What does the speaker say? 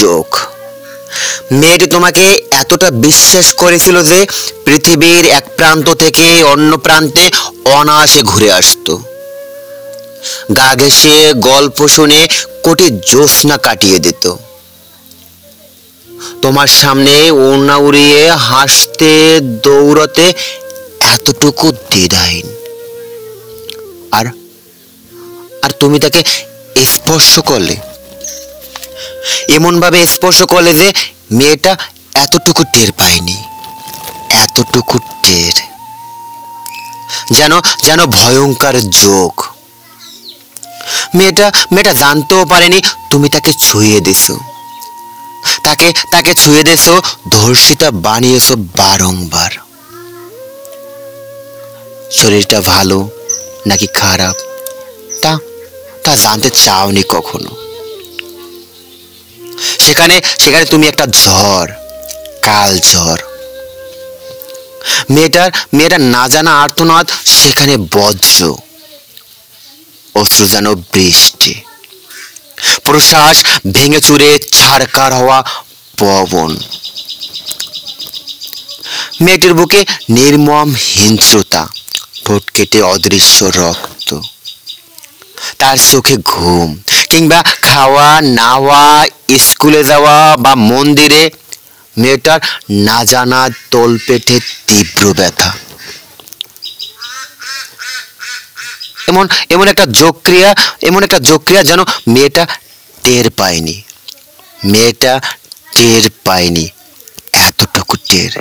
যোগ। মেয়েটি তোমাকে এতটা বিশ্বাস করেছিল যে পৃথিবীর এক প্রান্ত থেকে অন্য প্রান্তে অনায়াসে ঘুরে আসতো। গা ঘেঁষে গল্প শুনে কোটি জ্যোৎস্না কাটিয়ে দিত। তোমার সামনে ওড়না উড়িয়ে হাসতে দৌড়াতে এতটুকু দ্বিধাহীন। আর আর তুমি তাকে স্পর্শ করলে, এমন ভাবে স্পর্শ করলে যে মেয়েটা এতটুকু টের পায়নি। এতটুকু টের, যেন যেন ভয়ঙ্কর যোগ। মেয়েটা জানতেও পারেনি তুমি তাকে ছুঁয়ে দিছো। তাকে ছুঁয়ে দিছো, ধর্ষিতা বানিয়েছো বারংবার। শরীরটা ভালো নাকি খারাপ তা তা জানতে চাওনি কখনো। সেখানে সেখানে তুমি একটা ঝড়, কাল ঝড়। মেয়েটার না জানা আর্তনাদ সেখানে বজ্র, অশ্রু যেন বৃষ্টি, প্রশ্বাস ভেঙে চুরে ছারকার হওয়া পবন। মেয়েটির বুকে নির্মম হিংস্রতা, ঠোঁট কেটে অদৃশ্য রক্ত। তার চোখে ঘুম কিংবা খাওয়া নাওয়া, স্কুলে যাওয়া বা মন্দিরে, মেয়েটার না জানা তলপেটে তীব্র ব্যথা। এমন এমন একটা যোগক্রিয়া যেন মেয়েটা টের পায়নি। মেয়েটা টের পায়নি এতটুকু টের।